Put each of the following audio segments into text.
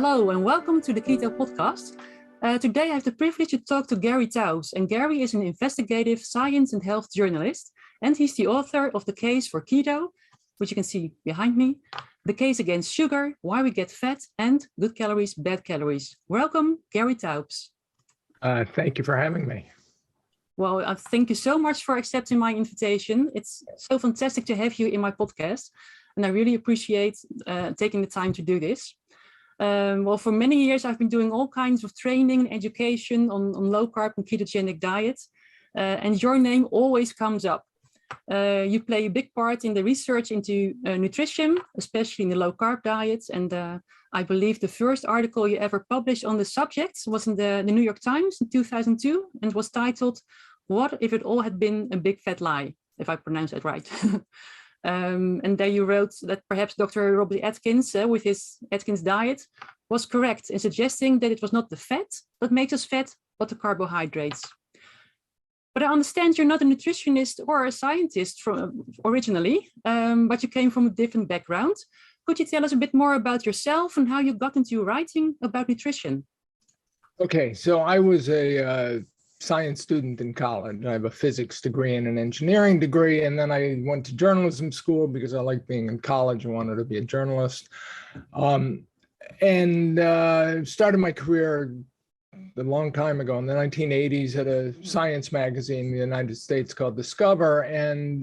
Hello and welcome to the Keto podcast. Today I have the privilege to talk to Gary Taubes, and Gary is an investigative science and health journalist, and he's the author of The Case for Keto, which you can see behind me, The Case Against Sugar, Why We Get Fat, and Good Calories, Bad Calories. Welcome, Gary Taubes. Thank you for having me. Well, thank you so much for accepting my invitation. It's so fantastic to have you in my podcast, and I really appreciate taking the time to do this. Well, for many years, I've been doing all kinds of training and education on low-carb and ketogenic diets, and your name always comes up. You play a big part in the research into nutrition, especially in the low-carb diets, and I believe the first article you ever published on the subject was in the New York Times in 2002, and was titled, "What if it all had been a big fat lie?" if I pronounce it right. And there you wrote that perhaps Dr. Robert Atkins, with his Atkins diet, was correct in suggesting that it was not the fat that makes us fat, but the carbohydrates. But I understand you're not a nutritionist or a scientist originally, but you came from a different background. Could you tell us a bit more about yourself and how you got into writing about nutrition? Okay, so I was a science student in college. I have a physics degree and an engineering degree, and then I went to journalism school because I liked being in college and wanted to be a journalist. Started my career a long time ago in the 1980s at a science magazine in the United States called Discover. And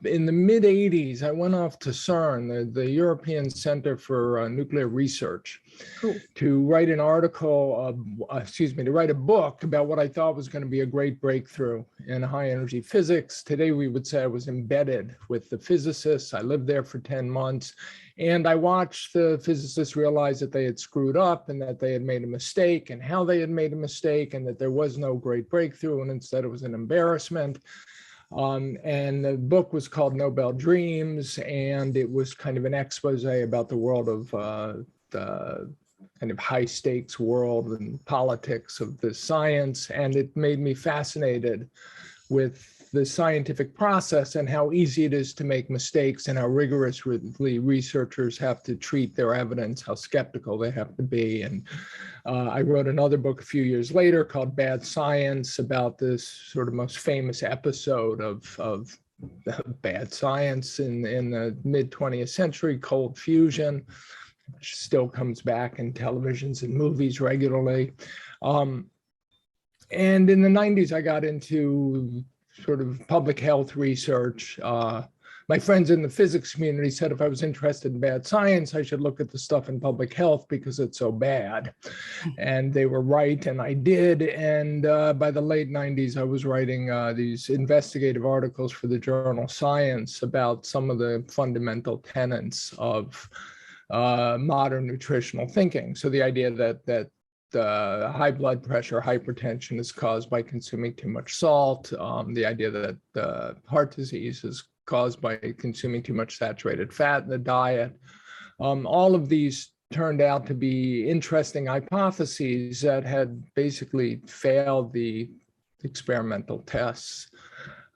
in the mid 80s, I went off to CERN, the European Center for Nuclear Research, cool, to write an article, to write a book about what I thought was going to be a great breakthrough in high energy physics. Today, we would say I was embedded with the physicists. I lived there for 10 months. And I watched the physicists realize that they had screwed up and that they had made a mistake and how they had made a mistake and that there was no great breakthrough and instead it was an embarrassment. And the book was called Nobel Dreams, and it was kind of an expose about the world of the kind of high stakes world and politics of the science. And it made me fascinated with the scientific process and how easy it is to make mistakes and how rigorously researchers have to treat their evidence, how skeptical they have to be. And I wrote another book a few years later called Bad Science about this sort of most famous episode of bad science in the mid 20th century, cold fusion, which still comes back in televisions and movies regularly. And in the 90s, I got into sort of public health research. My friends in the physics community said if I was interested in bad science, I should look at the stuff in public health because it's so bad. And they were right, and I did. And by the late 90s, I was writing these investigative articles for the journal Science about some of the fundamental tenets of modern nutritional thinking. So the idea that high blood pressure, hypertension is caused by consuming too much salt. The idea that heart disease is caused by consuming too much saturated fat in the diet. All of these turned out to be interesting hypotheses that had basically failed the experimental tests.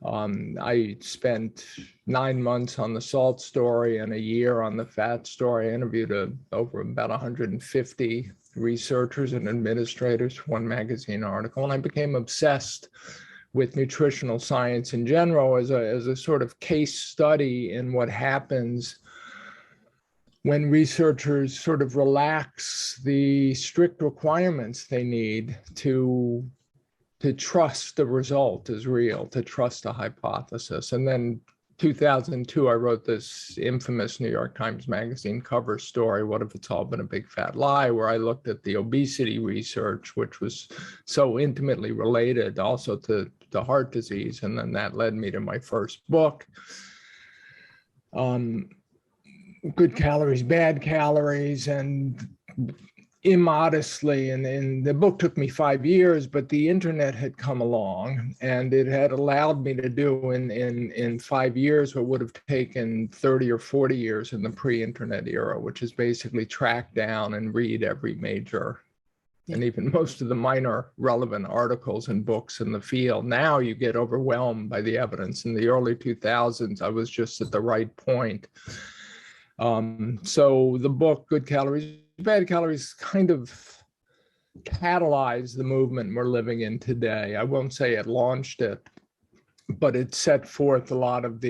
I spent 9 months on the salt story and a year on the fat story. I interviewed over about 150 researchers and administrators for one magazine article, and I became obsessed with nutritional science in general as a sort of case study in what happens when researchers sort of relax the strict requirements they need to trust the result is real, to trust a hypothesis. And then 2002, I wrote this infamous New York Times Magazine cover story, What If It's All Been a Big Fat Lie, where I looked at the obesity research, which was so intimately related also to heart disease. And then that led me to my first book, Good Calories, Bad Calories, and immodestly, and the book took me 5 years, but the internet had come along and it had allowed me to do in 5 years what would have taken 30 or 40 years in the pre-internet era, which is basically track down and read every major and even most of the minor relevant articles and books in the field. Now you get overwhelmed by the evidence. In the early 2000s, I was just at the right point. So the book, Good Calories, bad calories kind of catalyzed the movement we're living in today. I won't say it launched it, but it set forth a lot of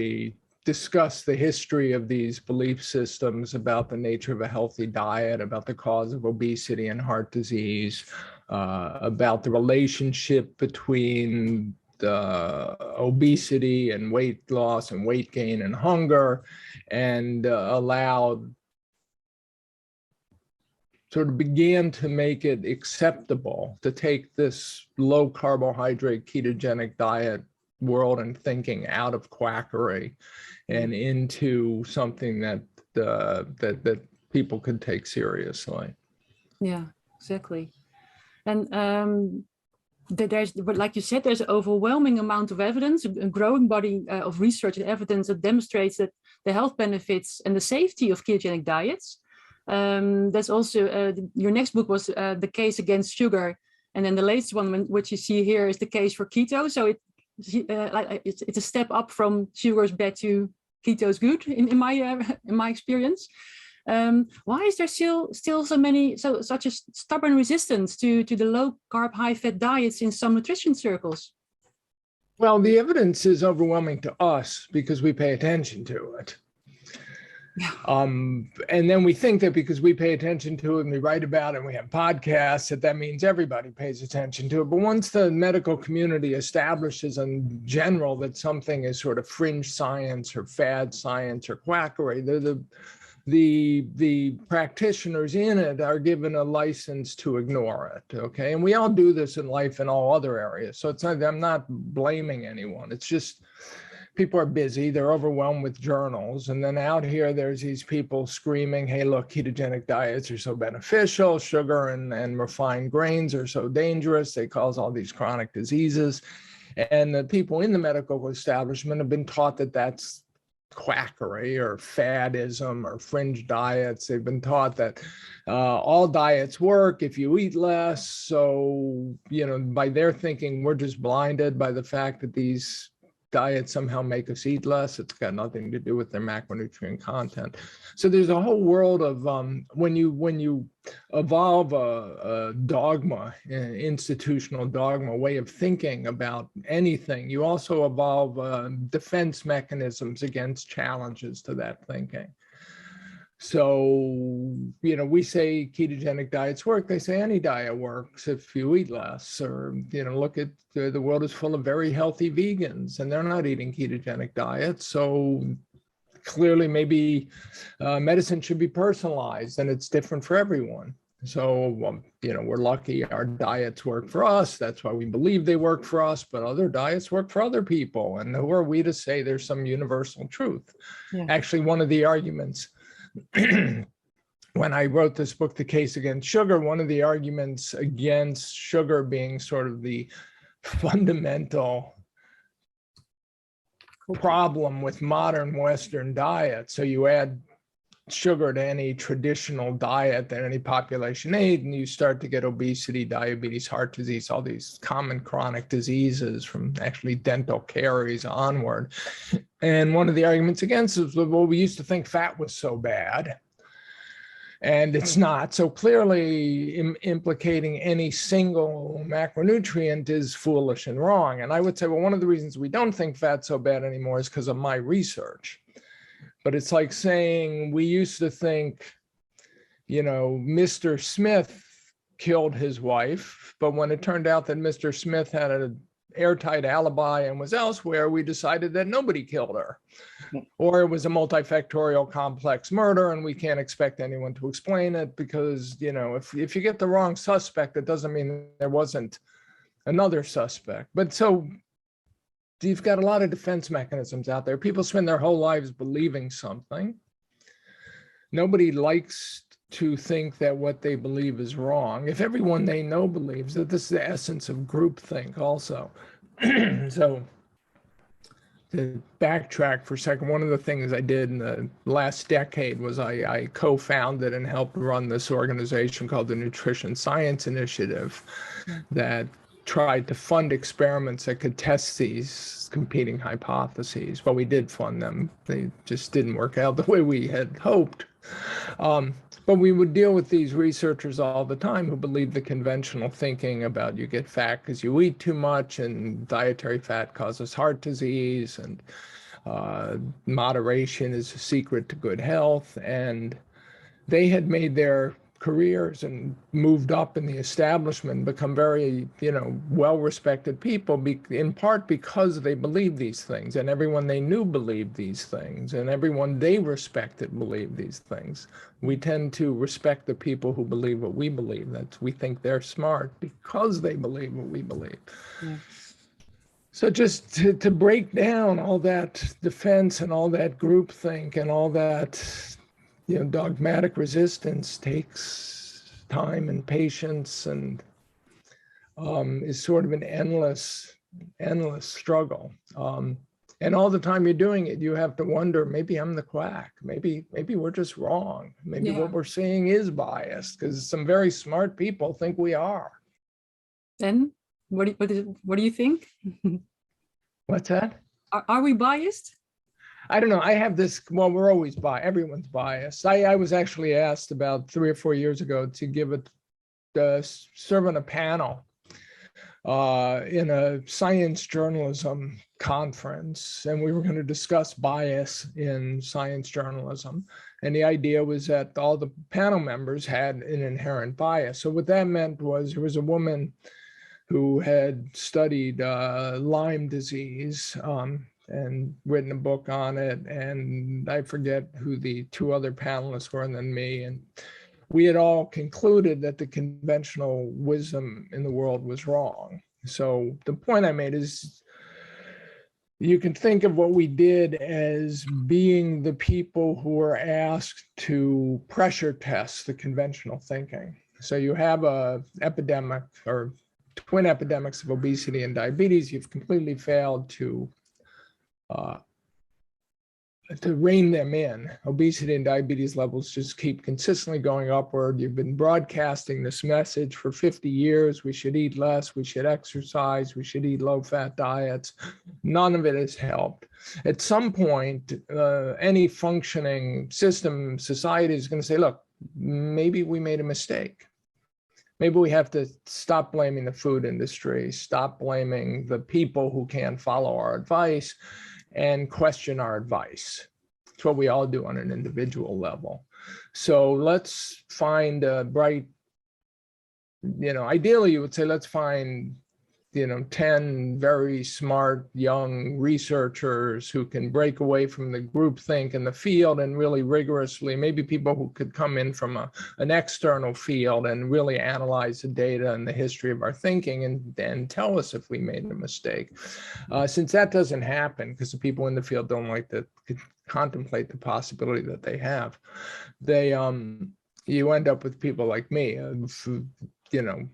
discuss the history of these belief systems about the nature of a healthy diet, about the cause of obesity and heart disease, about the relationship between obesity and weight loss and weight gain and hunger, and allowed sort of began to make it acceptable to take this low carbohydrate ketogenic diet world and thinking out of quackery and into something that that people could take seriously. Yeah, exactly. And but like you said, there's an overwhelming amount of evidence, a growing body of research and evidence that demonstrates that the health benefits and the safety of ketogenic diets. That's also your next book was The Case Against Sugar, and then the latest one, which you see here, is The Case for Keto. So it's a step up from sugar's bad to keto's good in my experience. Why is there still such a stubborn resistance to the low carb, high fat diets in some nutrition circles? Well, the evidence is overwhelming to us because we pay attention to it. Yeah. And then we think that because we pay attention to it and we write about it and we have podcasts, that means everybody pays attention to it. But once the medical community establishes in general that something is sort of fringe science or fad science or quackery, the practitioners in it are given a license to ignore it. Okay. And we all do this in life in all other areas. So it's not, I'm not blaming anyone. It's just, people are busy, they're overwhelmed with journals. And then out here, there's these people screaming, hey, look, ketogenic diets are so beneficial. Sugar and refined grains are so dangerous. They cause all these chronic diseases. And the people in the medical establishment have been taught that that's quackery or fadism or fringe diets. They've been taught that all diets work if you eat less. So, by their thinking, we're just blinded by the fact that these diets somehow make us eat less. It's got nothing to do with their macronutrient content. So there's a whole world of when you evolve a dogma, an institutional dogma, way of thinking about anything, you also evolve defense mechanisms against challenges to that thinking. So, we say ketogenic diets work. They say any diet works if you eat less. Or, look at the world is full of very healthy vegans and they're not eating ketogenic diets. So clearly maybe medicine should be personalized and it's different for everyone. So, we're lucky our diets work for us. That's why we believe they work for us, but other diets work for other people. And who are we to say there's some universal truth? Yeah. Actually, one of the arguments when I wrote this book, The Case Against Sugar, one of the arguments against sugar being sort of the fundamental problem with modern Western diet. So you add sugar to any traditional diet that any population ate, and you start to get obesity, diabetes, heart disease, all these common chronic diseases from actually dental caries onward. And one of the arguments against is, well, we used to think fat was so bad, and it's not. So clearly implicating any single macronutrient is foolish and wrong. And I would say, well, one of the reasons we don't think fat's so bad anymore is because of my research. But it's like saying we used to think, Mr. Smith killed his wife, but when it turned out that Mr. Smith had an airtight alibi and was elsewhere, we decided that nobody killed her, or it was a multifactorial complex murder, and we can't expect anyone to explain it because, if you get the wrong suspect, it doesn't mean there wasn't another suspect. But so you've got a lot of defense mechanisms out there. People spend their whole lives believing something. Nobody likes to think that what they believe is wrong. If everyone they know believes that, this is the essence of groupthink also. So to backtrack for a second, one of the things I did in the last decade was I co-founded and helped run this organization called the Nutrition Science Initiative that tried to fund experiments that could test these competing hypotheses. But we did fund them. They just didn't work out the way we had hoped. But we would deal with these researchers all the time who believe the conventional thinking about you get fat because you eat too much and dietary fat causes heart disease and moderation is a secret to good health. And they had made their careers and moved up in the establishment, become very, well-respected people, in part because they believed these things, and everyone they knew believed these things, and everyone they respected believed these things. We tend to respect the people who believe what we believe. We think they're smart because they believe what we believe. Yeah. So just to break down all that defense and all that groupthink and all that dogmatic resistance takes time and patience and is sort of an endless struggle. And all the time you're doing it, you have to wonder, maybe I'm the quack. Maybe we're just wrong. Maybe what we're seeing is biased because some very smart people think we are. Then what do you think? What's that? Are we biased? I don't know. I have this, well, we're always biased. Everyone's biased. I was actually asked about 3 or 4 years ago to serve on a panel in a science journalism conference. And we were going to discuss bias in science journalism. And the idea was that all the panel members had an inherent bias. So what that meant was there was a woman who had studied Lyme disease, and written a book on it. And I forget who the 2 other panelists were than me. And we had all concluded that the conventional wisdom in the world was wrong. So the point I made is you can think of what we did as being the people who were asked to pressure test the conventional thinking. So you have a epidemic or twin epidemics of obesity and diabetes. You've completely failed to rein them in. Obesity and diabetes levels just keep consistently going upward. You've been broadcasting this message for 50 years. We should eat less. We should exercise. We should eat low-fat diets. None of it has helped. At some point, any functioning system, society is going to say, look, maybe we made a mistake. Maybe we have to stop blaming the food industry, stop blaming the people who can't follow our advice, and question our advice. It's what we all do on an individual level. So let's find a bright, ideally you would say, let's find 10 very smart young researchers who can break away from the groupthink in the field and really rigorously, maybe people who could come in from an external field and really analyze the data and the history of our thinking and tell us if we made a mistake. Since that doesn't happen, because the people in the field don't like to contemplate the possibility that they have, you end up with people like me,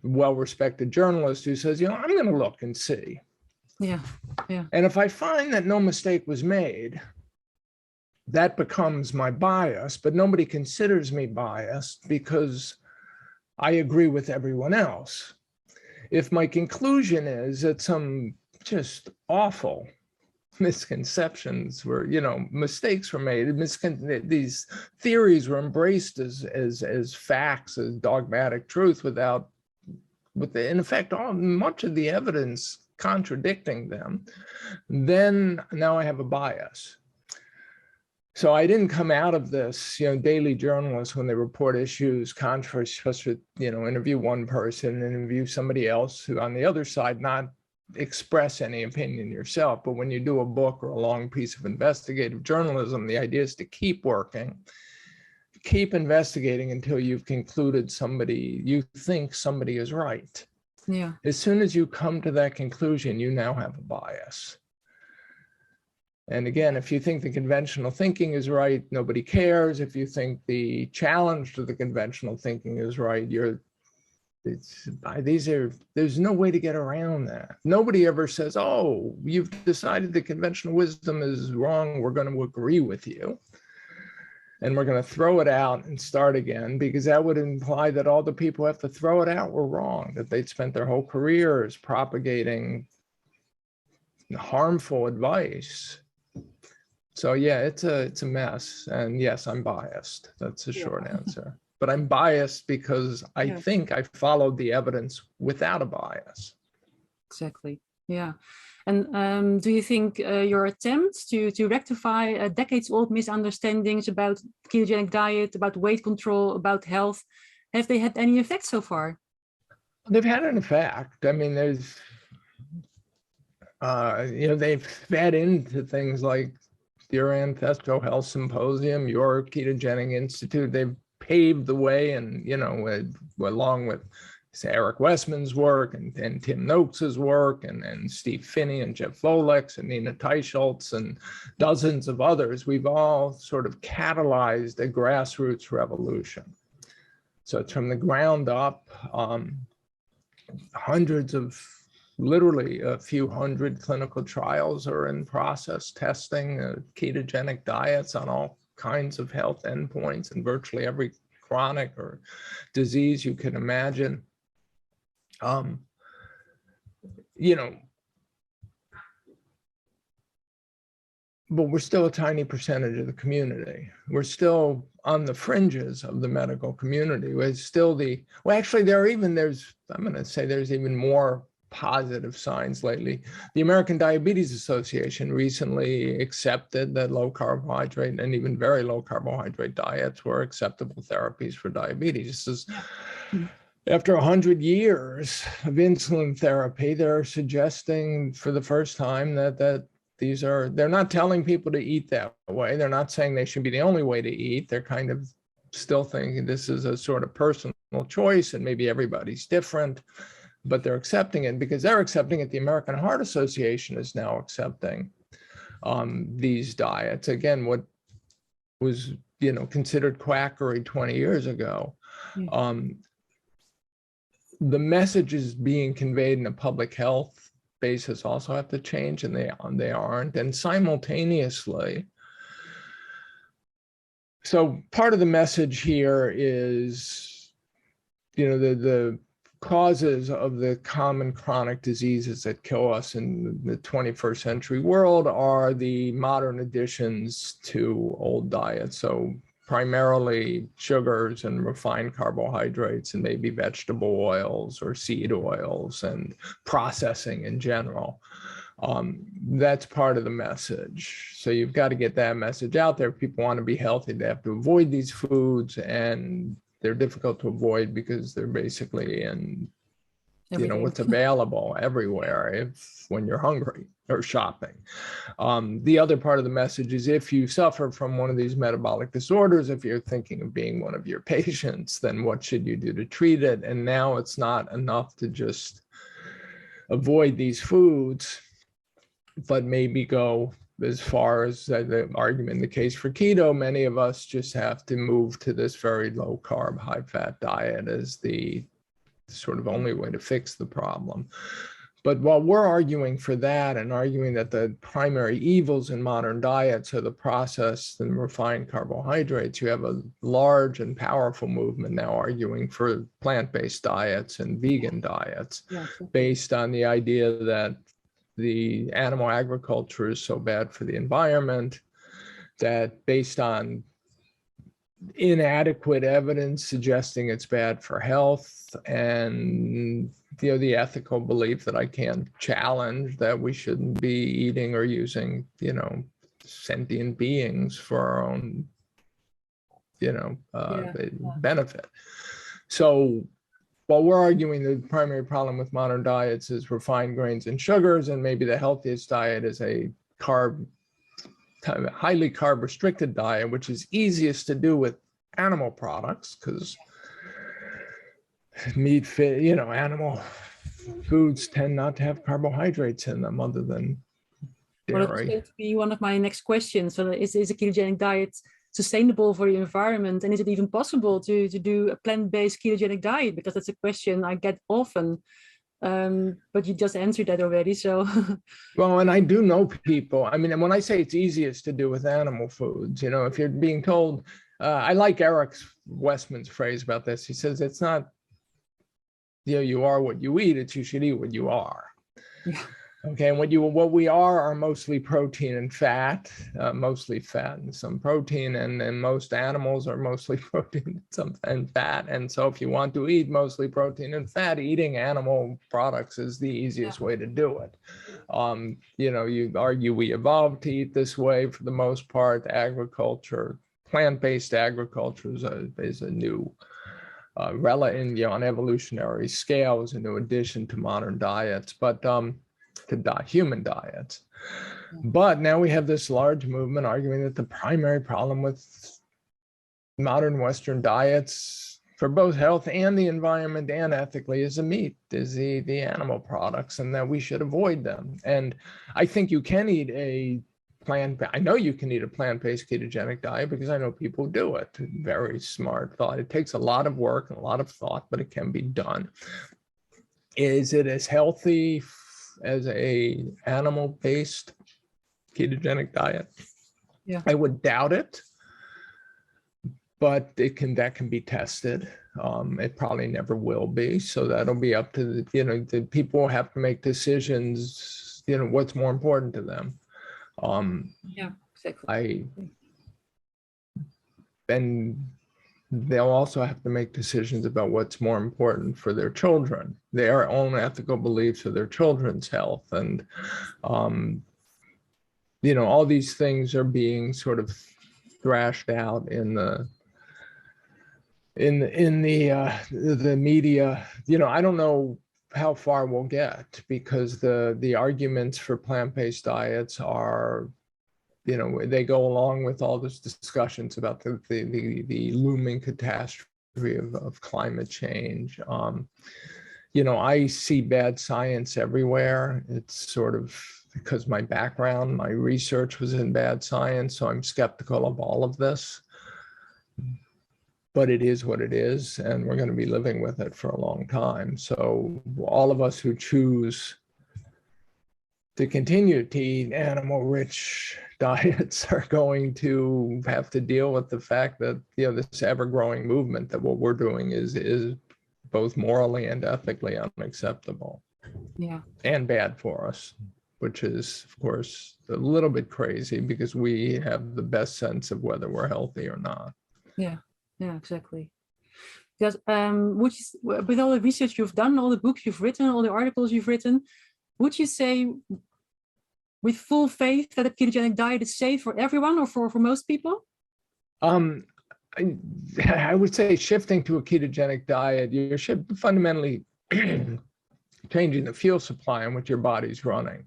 well-respected journalist who says, I'm going to look and see. Yeah. And if I find that no mistake was made, that becomes my bias, but nobody considers me biased because I agree with everyone else. If my conclusion is that some just awful misconceptions were, mistakes were made, these theories were embraced as facts, as dogmatic truth in effect, much of the evidence contradicting them, then now I have a bias. So I didn't come out of this, daily journalists, when they report issues, controversy, supposed to, interview one person and interview somebody else who on the other side, not express any opinion yourself. But when you do a book or a long piece of investigative journalism, the idea is to keep working, keep investigating until you've concluded you think somebody is right. Yeah. As soon as you come to that conclusion, you now have a bias. And again, if you think the conventional thinking is right, nobody cares. If you think the challenge to the conventional thinking is right, there's no way to get around that. Nobody ever says, oh, you've decided the conventional wisdom is wrong, we're going to agree with you. And we're going to throw it out and start again, because that would imply that all the people who have to throw it out were wrong, that they'd spent their whole careers propagating harmful advice. So yeah, it's a mess. And yes, I'm biased. That's a short answer. but I'm biased because I Yeah. think I followed the evidence without a bias. Exactly. Yeah. And do you think your attempts to rectify decades-old misunderstandings about ketogenic diet, about weight control, about health, have they had any effect so far? They've had an effect. I mean, there's, they've fed into things like your Ancestral Health Symposium, your Ketogenic Institute. They've paved the way, and, along with Eric Westman's work and Tim Noakes's work and Steve Finney and Jeff Volek's and Nina Teicholz and dozens of others, we've all sort of catalyzed a grassroots revolution. So it's from the ground up, hundreds of, literally a few hundred clinical trials are in process testing ketogenic diets on all kinds of health endpoints and virtually every chronic or disease you can imagine. But we're still a tiny percentage of the community. We're still on the fringes of the medical community. We're still actually I'm going to say there's even more positive signs lately. The American Diabetes Association recently accepted that low carbohydrate and even very low carbohydrate diets were acceptable therapies for diabetes. This is after 100 years of insulin therapy. They're suggesting for the first time that they're not telling people to eat that way. They're not saying they should be the only way to eat. They're kind of still thinking this is a sort of personal choice and maybe everybody's different, but they're accepting it because they're accepting it. The American Heart Association is now accepting these diets. Again, what was, considered quackery 20 years ago. The messages being conveyed in a public health basis also have to change, and they aren't. And simultaneously, so part of the message here is, the causes of the common chronic diseases that kill us in the 21st century world are the modern additions to old diets. So primarily sugars and refined carbohydrates and maybe vegetable oils or seed oils and processing in general. That's part of the message. So you've got to get that message out there. If people want to be healthy, they have to avoid these foods, and they're difficult to avoid because they're basically in what's available everywhere when you're hungry or shopping. The other part of the message is if you suffer from one of these metabolic disorders, if you're thinking of being one of your patients, then what should you do to treat it? And now it's not enough to just avoid these foods, but maybe go as far as the argument, the case for keto. Many of us just have to move to this very low carb, high fat diet as the sort of only way to fix the problem. But while we're arguing for that and arguing that the primary evils in modern diets are the processed and refined carbohydrates, you have a large and powerful movement now arguing for plant-based diets and vegan diets, based on the idea that the animal agriculture is so bad for the environment, that based on inadequate evidence suggesting it's bad for health, and the ethical belief that I can't challenge, that we shouldn't be eating or using sentient beings for our own benefit. So while we're arguing the primary problem with modern diets is refined grains and sugars, and maybe the healthiest diet is a highly carb restricted diet, which is easiest to do with animal products because animal foods tend not to have carbohydrates in them other than dairy. Well, that's going to be one of my next questions. So is a ketogenic diet sustainable for the environment? And is it even possible to do a plant-based ketogenic diet? Because that's a question I get often. But you just answered that already, so. Well, and I do know people, I mean, when I say it's easiest to do with animal foods, if you're being told, I like Eric Westman's phrase about this. He says, it's not, you are what you eat, it's you should eat what you are. Yeah. Okay, and what we are mostly protein and fat, mostly fat and some protein, and most animals are mostly protein and fat. And so if you want to eat mostly protein and fat, eating animal products is the easiest way to do it. You argue we evolved to eat this way for the most part. Agriculture, plant-based agriculture is a new on evolutionary scale is a new addition to modern diets, but human diets. But now we have this large movement arguing that the primary problem with modern Western diets for both health and the environment and ethically is the animal products, and that we should avoid them. And I think you can eat I know you can eat a plant-based ketogenic diet because I know people do it. Very smart thought. It takes a lot of work and a lot of thought, but it can be done. Is it as healthy as a animal-based ketogenic diet? Yeah, I would doubt it, but that can be tested. It probably never will be. So that'll be up to the people have to make decisions, what's more important to them. yeah, exactly. And they'll also have to make decisions about what's more important for their children, their own ethical beliefs of their children's health. And, all these things are being sort of thrashed out in the media. I don't know how far we'll get, because the arguments for plant-based diets are, they go along with all this discussions about the looming catastrophe of climate change. I see bad science everywhere. It's sort of because my background, my research was in bad science, so I'm skeptical of all of this. But it is what it is, and we're going to be living with it for a long time. So all of us who choose to continue to eat animal-rich diets are going to have to deal with the fact that this ever-growing movement that what we're doing is both morally and ethically unacceptable. Yeah, and bad for us, which is, of course, a little bit crazy because we have the best sense of whether we're healthy or not. yeah, exactly. Because with all the research you've done, all the books you've written, all the articles you've written, would you say with full faith that a ketogenic diet is safe for everyone or for most people? I would say shifting to a ketogenic diet, you're fundamentally changing the fuel supply in which your body's running.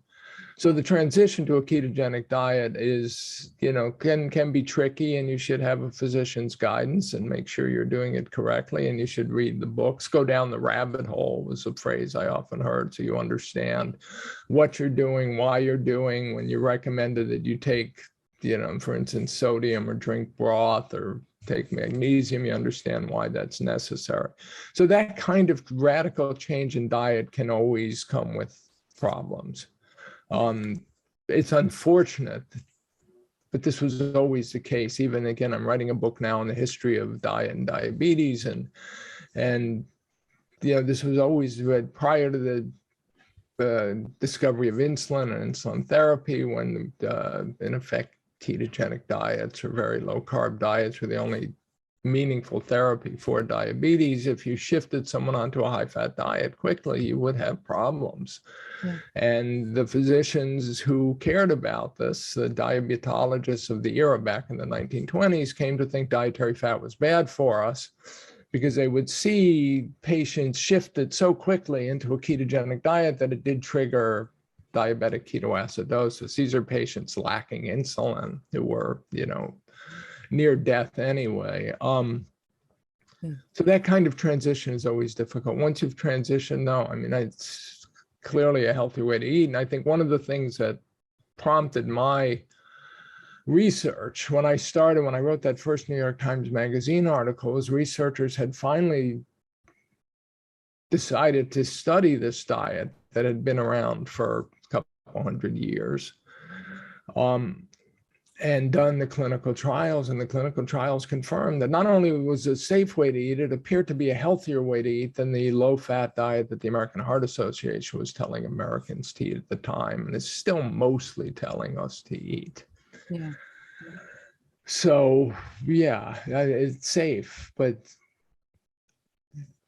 So the transition to a ketogenic diet is, can be tricky, and you should have a physician's guidance and make sure you're doing it correctly. And you should read the books, go down the rabbit hole was a phrase I often heard. So you understand what you're doing, why you're doing. When you recommended that you take, for instance, sodium or drink broth or take magnesium, you understand why that's necessary. So that kind of radical change in diet can always come with problems. It's unfortunate, but this was always the case. Even again, I'm writing a book now on the history of diet and diabetes, and this was always prior to the discovery of insulin and insulin therapy, when in effect ketogenic diets or very low carb diets were the only meaningful therapy for diabetes. If you shifted someone onto a high fat diet quickly, you would have problems. Yeah. And the physicians who cared about this, the diabetologists of the era back in the 1920s, came to think dietary fat was bad for us because they would see patients shifted so quickly into a ketogenic diet that it did trigger diabetic ketoacidosis. These are patients lacking insulin who were, near death anyway. So that kind of transition is always difficult. Once you've transitioned, it's clearly a healthy way to eat. And I think one of the things that prompted my research when I wrote that first New York Times Magazine article, was researchers had finally decided to study this diet that had been around for a couple hundred years. and done the clinical trials, and the clinical trials confirmed that not only was it a safe way to eat, it appeared to be a healthier way to eat than the low-fat diet that the American Heart Association was telling Americans to eat at the time, and it's still mostly telling us to eat. Yeah. So yeah, it's safe, but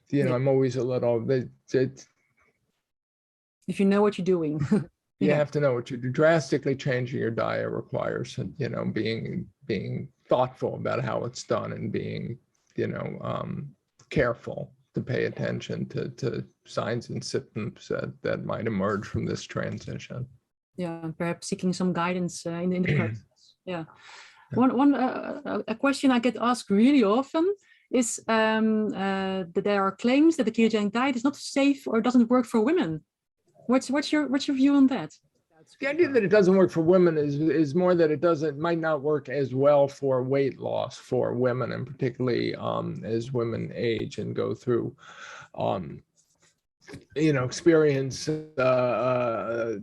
you know, I'm always a little bit. If you know what you're doing. You have to know what you do. Drastically changing your diet requires, you know, being thoughtful about how it's done and being, you know, careful to pay attention to signs and symptoms that might emerge from this transition. Yeah, and perhaps seeking some guidance in the process. Yeah. A question I get asked really often is that there are claims that the ketogenic diet is not safe or doesn't work for women. What's your view on that? The idea that it doesn't work for women is more that it might not work as well for weight loss for women, and particularly as women age and go through, you know, experience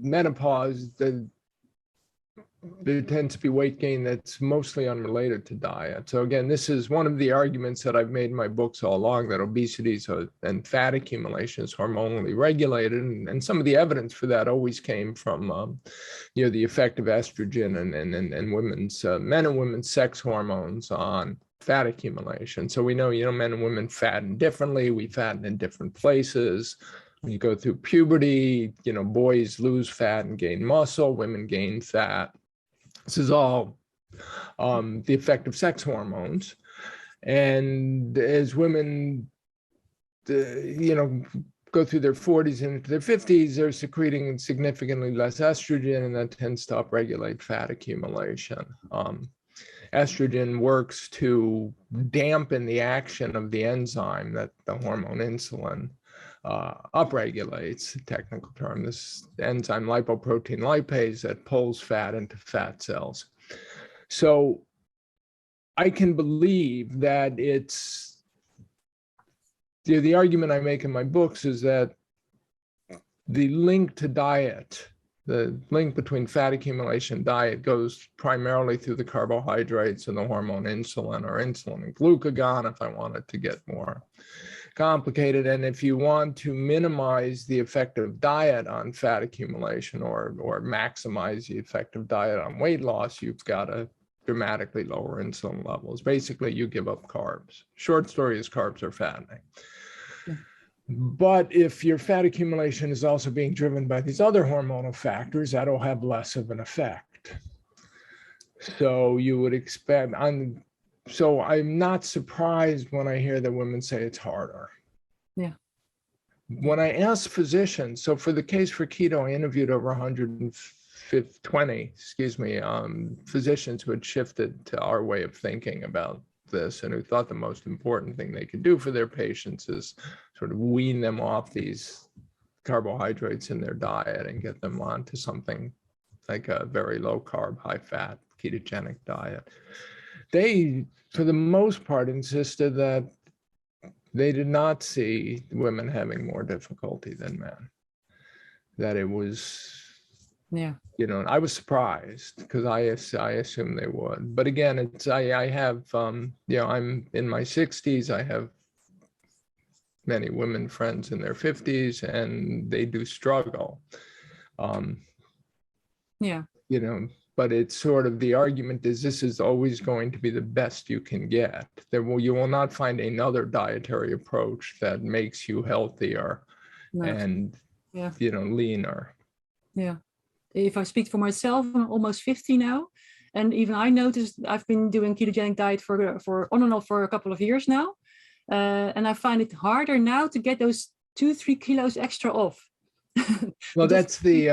menopause. There tends to be weight gain that's mostly unrelated to diet. So again, this is one of the arguments that I've made in my books all along, that obesity and fat accumulation is hormonally regulated. And some of the evidence for that always came from, you know, the effect of estrogen and women's, men and women's sex hormones on fat accumulation. So we know, you know, men and women fatten differently. We fatten in different places. When you go through puberty, you know, boys lose fat and gain muscle, women gain fat. This is all the effect of sex hormones. And as women, you know, go through their 40s and into their 50s, they're secreting significantly less estrogen, and that tends to upregulate fat accumulation. Estrogen works to dampen the action of the enzyme that the hormone insulin upregulates, the technical term, this enzyme lipoprotein lipase that pulls fat into fat cells. So I can believe that it's, the argument I make in my books is that the link to diet, the link between fat accumulation and diet, goes primarily through the carbohydrates and the hormone insulin, or insulin and glucagon, if I wanted to get more complicated. And if you want to minimize the effect of diet on fat accumulation or maximize the effect of diet on weight loss, you've got to dramatically lower insulin levels. Basically, you give up carbs. Short story is carbs are fattening. Yeah. But if your fat accumulation is also being driven by these other hormonal factors, that'll have less of an effect. So you would expect, so I'm not surprised when I hear that women say it's harder. Yeah. When I ask physicians, so for the case for keto, I interviewed over 120, physicians who had shifted to our way of thinking about this and who thought the most important thing they could do for their patients is sort of wean them off these carbohydrates in their diet and get them onto something like a very low carb, high fat ketogenic diet. They, for the most part, insisted that they did not see women having more difficulty than men. That it was, yeah, you know, I was surprised because I assumed they would. But again, it's I have, you know, I'm in my 60s. I have many women friends in their 50s, and they do struggle. Yeah. You know. But it's sort of, the argument is this is always going to be the best you can get. You will not find another dietary approach that makes you healthier and, you know, leaner. Yeah. If I speak for myself, I'm almost 50 now. And even I noticed I've been doing ketogenic diet for on and off for a couple of years now. And I find it harder now to get those 2-3 kilos extra off. Well, that's the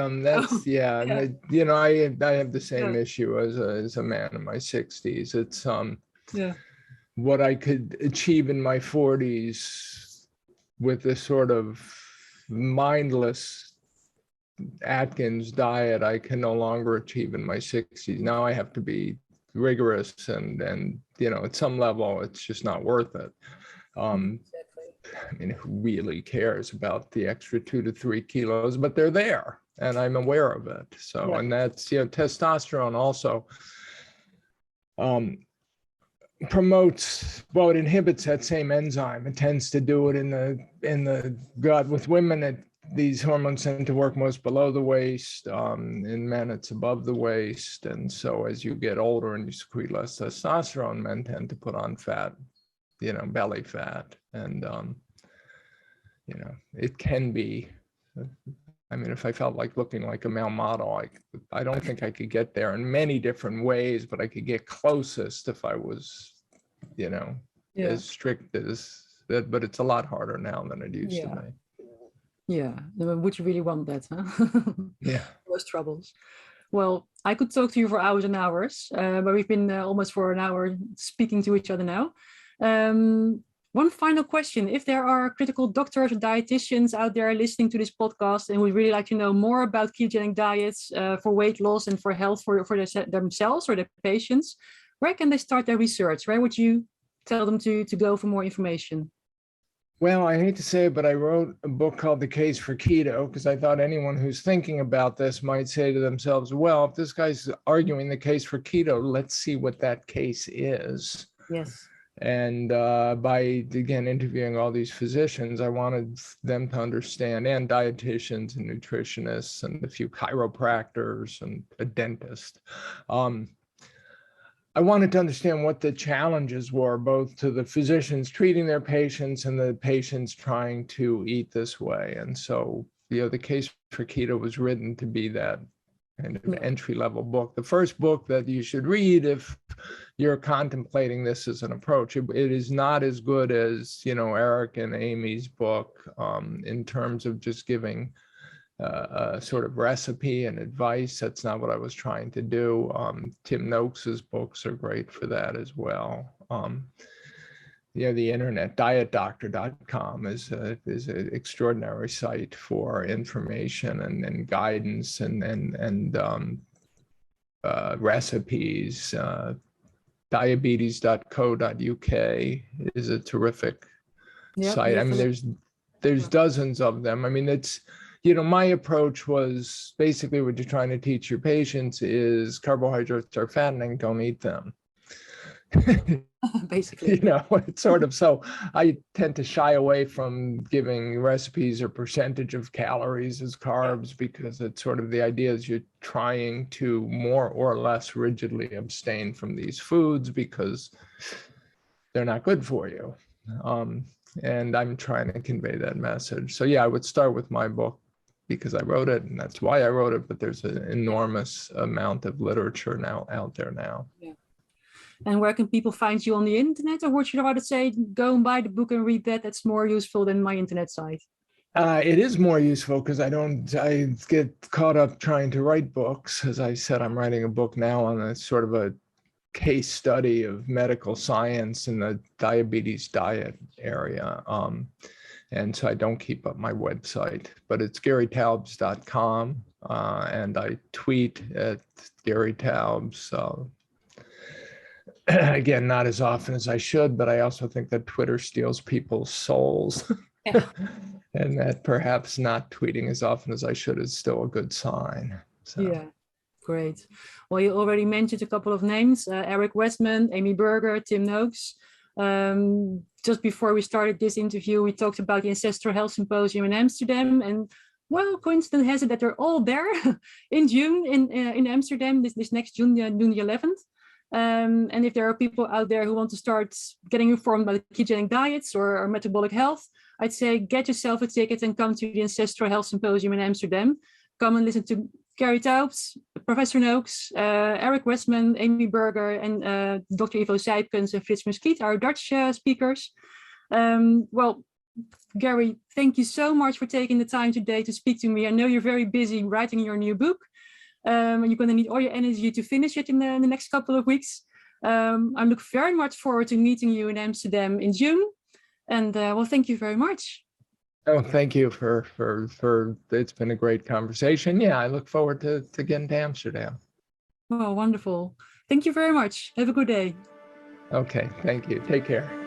yeah. You know, I have the same issue as a man in my 60s. It's what I could achieve in my 40s with this sort of mindless Atkins diet, I can no longer achieve in my 60s. Now I have to be rigorous and you know, at some level it's just not worth it. I mean, who really cares about the extra 2 to 3 kilos, but they're there and I'm aware of it. So, and that's, you know, testosterone also promotes, well, it inhibits that same enzyme. It tends to do it in the gut. With women, these hormones tend to work most below the waist. In men, it's above the waist. And so as you get older and you secrete less testosterone, men tend to put on fat, belly fat. And, it can be, if I felt like looking like a male model, I don't think I could get there in many different ways, but I could get closest if I was, as strict as that. But it's a lot harder now than it used to be. Yeah. Would you really want that, huh? Yeah. Those troubles. Well, I could talk to you for hours and hours, but we've been almost for an hour speaking to each other now. One final question. If there are critical doctors or dietitians out there listening to this podcast and would really like to know more about ketogenic diets for weight loss and for health for themselves or their patients, where can they start their research? Where would you tell them to go for more information? Well, I hate to say it, but I wrote a book called The Case for Keto because I thought anyone who's thinking about this might say to themselves, well, if this guy's arguing the case for keto, let's see what that case is. Yes. And by, again, interviewing all these physicians, I wanted them to understand, and dietitians and nutritionists and a few chiropractors and a dentist. I wanted to understand what the challenges were, both to the physicians treating their patients and the patients trying to eat this way. And so, The Case for Keto was written to be that kind of entry-level book. The first book that you should read if you're contemplating this as an approach. It is not as good as, Eric and Amy's book in terms of just giving a sort of recipe and advice. That's not what I was trying to do. Tim Noakes's books are great for that as well. The internet, dietdoctor.com is an extraordinary site for information and guidance and recipes. Diabetes.co.uk is a terrific site. There's dozens of them. It's, my approach was basically what you're trying to teach your patients is carbohydrates are fattening, don't eat them. Basically. It's sort of, so I tend to shy away from giving recipes or percentage of calories as carbs because it's sort of the idea is you're trying to more or less rigidly abstain from these foods because they're not good for you. And I'm trying to convey that message. So I would start with my book because I wrote it and that's why I wrote it, but there's an enormous amount of literature now out there now. Yeah. And where can people find you on the internet, or would you rather say go and buy the book and read that? That's more useful than my internet site. It is more useful because I get caught up trying to write books. As I said, I'm writing a book now on a sort of a case study of medical science in the diabetes diet area. And so I don't keep up my website, but it's GaryTaubes.com. And I tweet at Gary Taubes. Again, not as often as I should, but I also think that Twitter steals people's souls. And that perhaps not tweeting as often as I should is still a good sign. So. Yeah, great. Well, you already mentioned a couple of names, Eric Westman, Amy Berger, Tim Noakes. Just before we started this interview, we talked about the Ancestral Health Symposium in Amsterdam. And well, coincidence has it that they're all there in June in Amsterdam, this next June the 11th. And if there are people out there who want to start getting informed about ketogenic diets or metabolic health, I'd say get yourself a ticket and come to the Ancestral Health Symposium in Amsterdam. Come and listen to Gary Taubes, Professor Noakes, Eric Westman, Amy Berger, and Dr. Ivo Zijpkens and Frits Muskiet, our Dutch speakers. Well, Gary, thank you so much for taking the time today to speak to me. I know you're very busy writing your new book. And you're going to need all your energy to finish it in the next couple of weeks. I look very much forward to meeting you in Amsterdam in June. And well, thank you very much. Oh, thank you for it's been a great conversation. Yeah, I look forward to getting to Amsterdam. Oh, wonderful. Thank you very much. Have a good day. Okay, thank you. Take care.